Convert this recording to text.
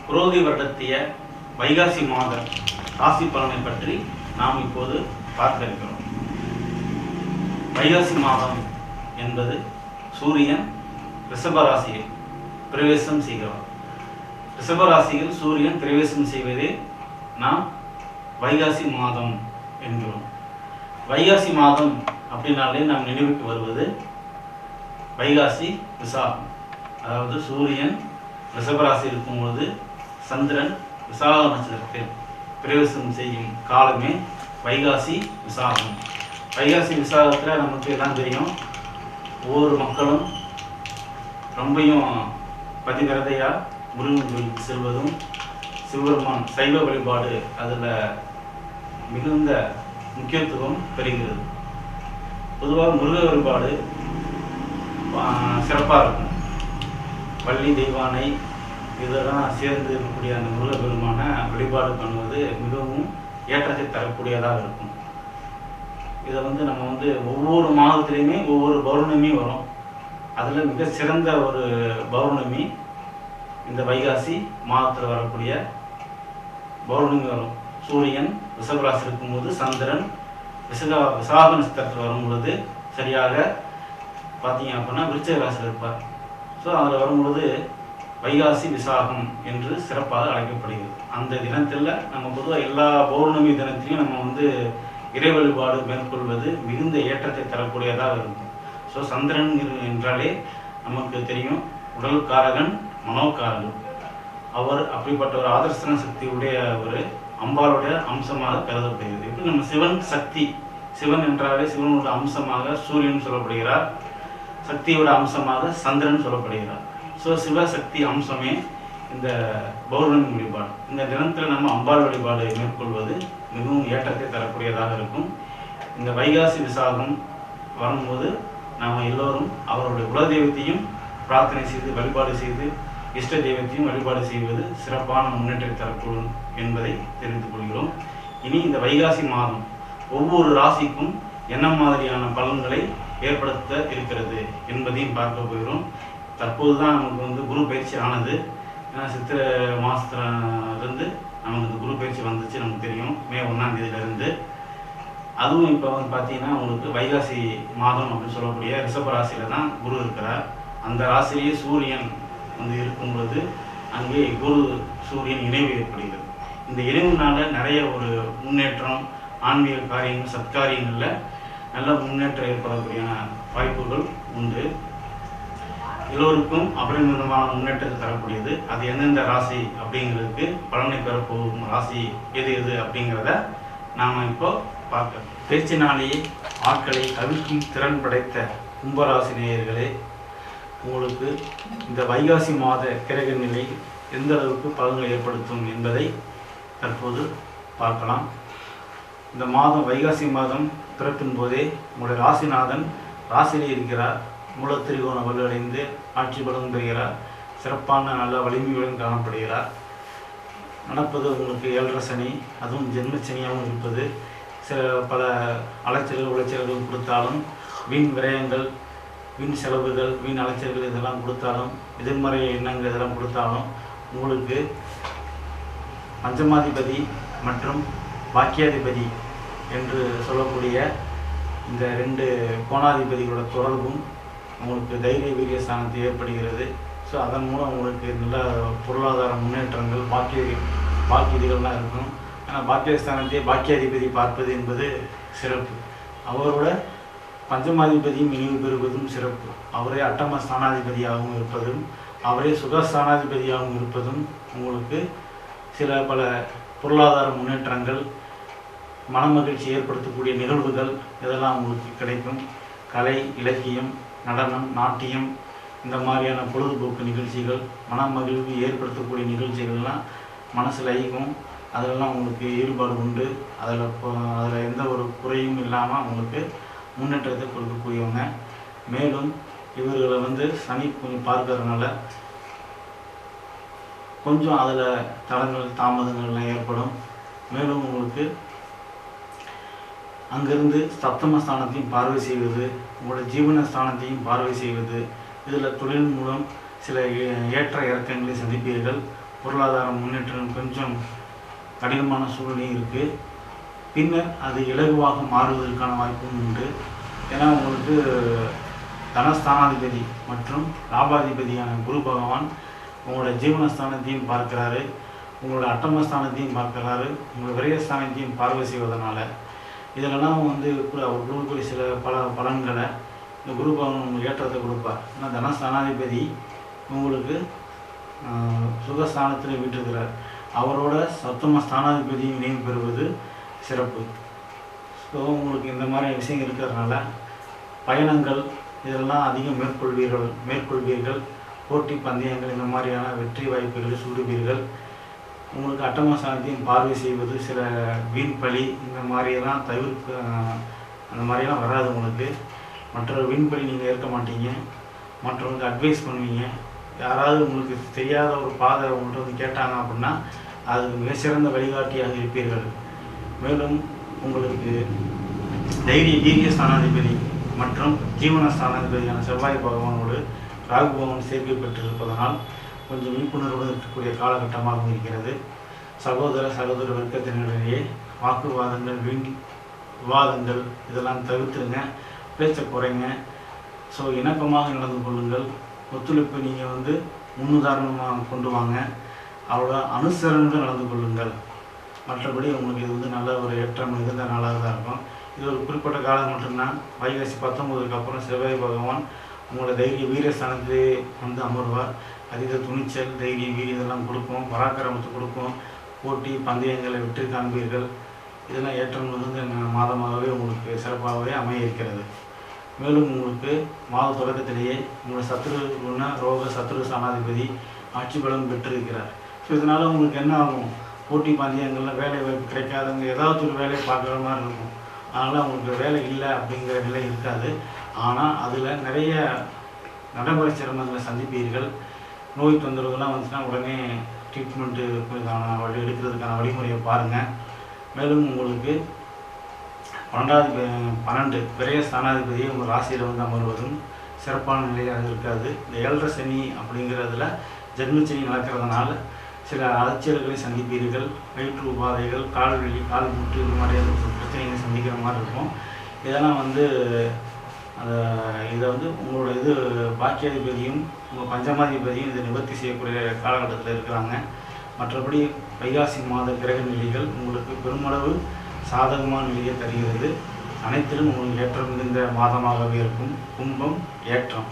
குரோதி வருடத்திய வைகாசி மாத ராசி பலனை பற்றி நாம் இப்போது பார்க்க இருக்கிறோம். வைகாசி மாதம் என்பது சூரியன் ரிஷபராசியில் பிரவேசம் செய்கிறார். ரிஷபராசியில் சூரியன் பிரவேசம் செய்வதே நாம் வைகாசி மாதம் என்கிறோம். வைகாசி மாதம் அப்படின்னாலே நாம் நினைவுக்கு வருவது வைகாசி விசாகம். அதாவது சூரியன் ரிஷபராசி இருக்கும்பொழுது சந்திரன் விசாக நட்சத்திரத்தில் பிரவேசம் செய்யும் காலமே வைகாசி விசாகம். வைகாசி விசாகத்தில் நமக்கு எல்லாம் தெரியும், ஒவ்வொரு மக்களும் ரொம்பையும் பதிவிரதையாக முருகன் கோயிலுக்கு செல்வதும், சிவபெருமான் சைவ வழிபாடு அதில் மிகுந்த முக்கியத்துவம் பெறுகிறது. பொதுவாக முருக வழிபாடு சிறப்பாக இருக்கும். வள்ளி தெய்வானை இதெல்லாம் சேர்ந்து இருக்கக்கூடிய அந்த முருகப்பெருமான வழிபாடு பண்ணுவது மிகவும் ஏற்றத்தை தரக்கூடியதாக இருக்கும். இதை நம்ம ஒவ்வொரு மாதத்துலேயுமே ஒவ்வொரு பௌர்ணமி வரும். அதில் மிக சிறந்த ஒரு பௌர்ணமி இந்த வைகாசி மாதத்தில் வரக்கூடிய பௌர்ணமி வரும். சூரியன் ரிஷபராசி இருக்கும்போது சந்திரன் விசாக நட்சத்திரத்தில் வரும்பொழுது சரியாக பார்த்தீங்க அப்படின்னா விருச்சிக ராசியில் இருப்பார். ஸோ அதில் வரும்பொழுது வைகாசி விசாகம் என்று சிறப்பாக அழைக்கப்படுகிறது. அந்த தினத்தில் நம்ம பொதுவாக எல்லா பௌர்ணமி தினத்திலையும் நம்ம இறை வழிபாடு மேற்கொள்வது மிகுந்த ஏற்றத்தை தரக்கூடியதாக இருக்கும். ஸோ சந்திரன் என்றாலே நமக்கு தெரியும், உடல் காரகன் மனோகாரகன். அவர் அப்படிப்பட்ட ஒரு ஆதர்சன சக்தியுடைய ஒரு அம்பாளுடைய அம்சமாக கருதப்படுகிறது. இப்படி நம்ம சிவன் சக்தி, சிவன் என்றாலே சிவனோட அம்சமாக சூரியன் சொல்லப்படுகிறார், சக்தியோட அம்சமாக சந்திரன் சொல்லப்படுகிறார். ஸோ சிவசக்தி அம்சமே இந்த பௌர்ணமி வழிபாடு. இந்த தினத்தில் நம்ம அம்பாள் வழிபாடு மேற்கொள்வது மிகவும் ஏற்றத்தை தரக்கூடியதாக இருக்கும். இந்த வைகாசி விசாகம் வரும்போது நாம் எல்லோரும் அவருடைய குலதெய்வத்தையும் பிரார்த்தனை செய்து வழிபாடு செய்து இஷ்ட தெய்வத்தையும் வழிபாடு செய்வது சிறப்பான முன்னேற்றத்தை தரக்கூடும் என்பதை தெரிந்து கொள்கிறோம். இனி இந்த வைகாசி மாதம் ஒவ்வொரு ராசிக்கும் என்ன மாதிரியான பலன்களை ஏற்படுத்த இருக்கிறது என்பதையும் பார்க்க போகிறோம். தற்போது தான் நமக்கு குரு பயிற்சி ஆனது. ஏன்னா சித்திரை மாதத்துலேருந்து நமக்கு இந்த குரு பயிற்சி வந்துச்சு, நமக்கு தெரியும், மே 1ஆம் தேதியிலிருந்து. அதுவும் இப்போ பார்த்தீங்கன்னா உங்களுக்கு வைகாசி மாதம் அப்படின்னு சொல்லக்கூடிய ரிஷப ராசியில் தான் குரு இருக்கிறார். அந்த ராசிலேயே சூரியன் இருக்கும் பொழுது அங்கே குரு சூரியன் இணைவு ஏற்படுகிறது. இந்த இணைவுனால நிறைய ஒரு முன்னேற்றம், ஆன்மீக காரியங்கள், சத்காரியங்களில் நல்ல முன்னேற்றம் ஏற்படக்கூடிய வாய்ப்புகள் உண்டு. எல்லோருக்கும் அபரிமிதமான முன்னேற்றத்தை தரக்கூடியது. அது எந்தெந்த ராசி அப்படிங்கிறதுக்கு பலனை பெறப்போகும் ராசி எது எது அப்படிங்கிறத நாம் இப்போ பார்க்கலாம். பேச்சினாலேயே ஆட்களை கவிழ்க்கும் திறன் படைத்த கும்பராசி நேயர்களே, உங்களுக்கு இந்த வைகாசி மாத கிரக நிலை எந்த அளவுக்கு பலன்களை ஏற்படுத்தும் என்பதை தற்போது பார்க்கலாம். இந்த மாதம் வைகாசி மாதம் பிறப்பின் போதே உங்களுடைய ராசிநாதன் ராசியிலே இருக்கிறார். மூலத்திரிகோண வலுவடைந்து ஆட்சி பலம் பெறுகிறார். சிறப்பான நல்ல வலிமையுடன் காணப்படுகிறார். நடப்பது உங்களுக்கு 7.5 சனி, அதுவும் ஜென்மச்சனியாகவும் இருப்பது. சில பல அலைச்சல்கள் உளைச்சல்கள் கொடுத்தாலும், வீண் விரயங்கள், வீண் செலவுகள், வீண் அலைச்சல்கள் இதெல்லாம் கொடுத்தாலும், எதிர்மறை எண்ணங்கள் இதெல்லாம் கொடுத்தாலும், உங்களுக்கு பஞ்சமாதிபதி மற்றும் பாக்கியாதிபதி என்று சொல்லக்கூடிய இந்த 2 கோணாதிபதிகளோட தொடர்பும் உங்களுக்கு தைரிய வீரிய ஸ்தானத்தை ஏற்படுகிறது. ஸோ அதன் மூலம் உங்களுக்கு நல்ல பொருளாதார முன்னேற்றங்கள், பாக்கியதிகள்லாம் இருக்கும். ஆனால் பாக்கியஸ்தானத்தை பாக்கியாதிபதி பார்ப்பது என்பது சிறப்பு. அவரோட பஞ்சமாதிபதியும் இணைவு பெறுவதும் சிறப்பு. அவரே அட்டம ஸ்தானாதிபதியாகவும் இருப்பதும், அவரே சுகஸ்தானாதிபதியாகவும் இருப்பதும் உங்களுக்கு சில பல பொருளாதார முன்னேற்றங்கள், மனமகிழ்ச்சி ஏற்படுத்தக்கூடிய நிகழ்வுகள் இதெல்லாம் உங்களுக்கு கிடைக்கும். கலை, இலக்கியம், நடனம், நாட்டியம் இந்த மாதிரியான பொழுதுபோக்கு நிகழ்ச்சிகள், மனமகிழ்வு ஏற்படுத்தக்கூடிய நிகழ்ச்சிகள்லாம் மனசில் ஈக்கும். அதிலெல்லாம் உங்களுக்கு ஈடுபாடு உண்டு. அதில் எந்த ஒரு குறையும் இல்லாமல் உங்களுக்கு முன்னேற்றத்தை கொடுக்கக்கூடியவங்க. மேலும் இவர்களை சனி கொஞ்சம் பார்க்கறதுனால கொஞ்சம் அதில் தடங்கள், தாமதங்கள்லாம் ஏற்படும். மேலும் உங்களுக்கு அங்கிருந்து சப்தமஸ்தானத்தையும் பார்வை செய்வது, உங்களோட ஜீவனஸ்தானத்தையும் பார்வை செய்வது, இதில் தொழில் மூலம் சில ஏற்ற இறக்கங்களை சந்திப்பீர்கள். பொருளாதார முன்னேற்றம் கொஞ்சம் கடினமான சூழ்நிலையும் இருக்குது. பின்னர் அது இலகுவாக மாறுவதற்கான வாய்ப்பும் உண்டு. ஏன்னா உங்களுக்கு தனஸ்தானாதிபதி மற்றும் லாபாதிபதியான குரு பகவான் உங்களோட ஜீவனஸ்தானத்தையும் பார்க்கிறாரு, உங்களோட அட்டமஸ்தானத்தையும் பார்க்கிறாரு, உங்களோட விரயஸ்தானத்தையும் பார்வை செய்வதனால இதெல்லாம் வந்து அவர் கொடுக்கக்கூடிய சில பலன்களை இந்த குரு பகவான் உங்களுக்கு ஏற்றத்தை கொடுப்பார். ஏன்னா தனஸ்தானாதிபதி உங்களுக்கு சுகஸ்தானத்தில் விட்டுருக்கிறார். அவரோட சப்தம ஸ்தானாதிபதியும் இணைவு பெறுவது சிறப்பு. ஸோ உங்களுக்கு இந்த மாதிரி விஷயம் இருக்கிறதுனால பயணங்கள் இதெல்லாம் அதிகம் மேற்கொள்வீர்கள். போட்டி பந்தயங்கள் இந்த மாதிரியான வெற்றி வாய்ப்புகளை சூடுவீர்கள். உங்களுக்கு அட்டமஸ்தானத்தையும் பார்வை செய்வது, சில வீண் பழி இந்த மாதிரியெல்லாம் அந்த மாதிரியெல்லாம் வராது உங்களுக்கு. மற்ற வீண் பழி நீங்கள் ஏற்க மாட்டீங்க, மற்றவங்களுக்கு அட்வைஸ் பண்ணுவீங்க. யாராவது உங்களுக்கு தெரியாத ஒரு பாதை உங்கள்கிட்ட வந்து கேட்டாங்க அப்படின்னா அது மிகச்சிறந்த வழிகாட்டியாக இருப்பீர்கள். மேலும் உங்களுக்கு வீரிய ஸ்தானாதிபதி மற்றும் ஜீவன ஸ்தானாதிபதியான செவ்வாய் பகவானோடு ராகு பகவான் சேர்க்கை பெற்றிருப்பதனால் கொஞ்சம் விழிப்புணர்வுடன் இருக்கக்கூடிய காலகட்டமாகவும் இருக்கிறது. சகோதர வர்க்கத்தினரிடையே வாக்குவாதங்கள், விவாதங்கள் இதெல்லாம் தவிர்த்துருங்க, பேச்சை குறைங்க. ஸோ இணக்கமாக நடந்து கொள்ளுங்கள். ஒத்துழைப்பு நீங்கள் வந்து முன்னுதாரணமாக கொண்டு வாங்க. அவ்வளோ அனுசரணுடன் நடந்து கொள்ளுங்கள். மற்றபடி உங்களுக்கு இது வந்து நல்ல ஒரு ஏற்றம் மிகுந்த நாளாக தான் இருக்கும். இது ஒரு குறிப்பிட்ட காலம் மட்டும்தான். வைகாசி 19க்கு அப்புறம் செவ்வாய் பகவான் உங்களோட தைரிய வீரஸ்தானத்திலே வந்து அமர்வார். அதீத துணிச்சல், தைரியம், வீரியம் இதெல்லாம் கொடுக்கும், பராக்கிரமத்தை கொடுக்கும். போட்டி பந்தயங்களை வெற்றி காண்பீர்கள். இதெல்லாம் ஏற்றம் மிகுந்த மாதமாகவே உங்களுக்கு சிறப்பாகவே அமைய இருக்கிறது. மேலும் உங்களுக்கு மாத தொடக்கத்திலேயே உங்களோட சத்ரு ஸ்தானாதிபதி ஆட்சி பலம் பெற்றிருக்கிறார். ஸோ இதனால் உங்களுக்கு என்ன ஆகும், போட்டி பந்தயங்களில் வேலை வாய்ப்பு கிடைக்காதவங்க ஏதாவது ஒரு வேலையை பார்க்குற மாதிரி இருக்கும். அதனால் உங்களுக்கு வேலை இல்லை அப்படிங்கிற நிலை இருக்காது. ஆனால் அதில் நிறைய நடைமுறை சிரமங்களை சந்திப்பீர்கள். நோய் தொந்தரவுலாம் வந்துச்சுன்னா உடனே ட்ரீட்மெண்ட்டு எடுக்கிறதுக்கான வழிமுறையை பாருங்கள். மேலும் உங்களுக்கு 12 விரைய ஸ்தானாதிபதியை உங்கள் ராசியில் வந்து அமர்வதும் சிறப்பான நிலையாக இருக்காது. இந்த 7.5 சனி அப்படிங்கிறதுல ஜென்மச்சனி நடக்கிறதுனால சில அலைச்சல்களை சந்திப்பீர்கள். வயிற்று உபாதைகள், கால் வலி, கால் மூட்டு இந்த மாதிரியான பிரச்சனைகளை சந்திக்கிற மாதிரி இருக்கும். இதெல்லாம் வந்து இதை வந்து உங்களோட பாக்கியாதிபதியும் உங்கள் பஞ்சமாதிபதியும் இதை நிவர்த்தி செய்யக்கூடிய காலகட்டத்தில் இருக்கிறாங்க. மற்றபடி வைகாசி மாத கிரக நிலைகள் உங்களுக்கு பெருமளவு சாதகமான நிலையை தருகிறது. அனைத்திலும் உங்களுக்கு ஏற்றம் மிகுந்த மாதமாகவே இருக்கும். கும்பம் ஏற்றம்.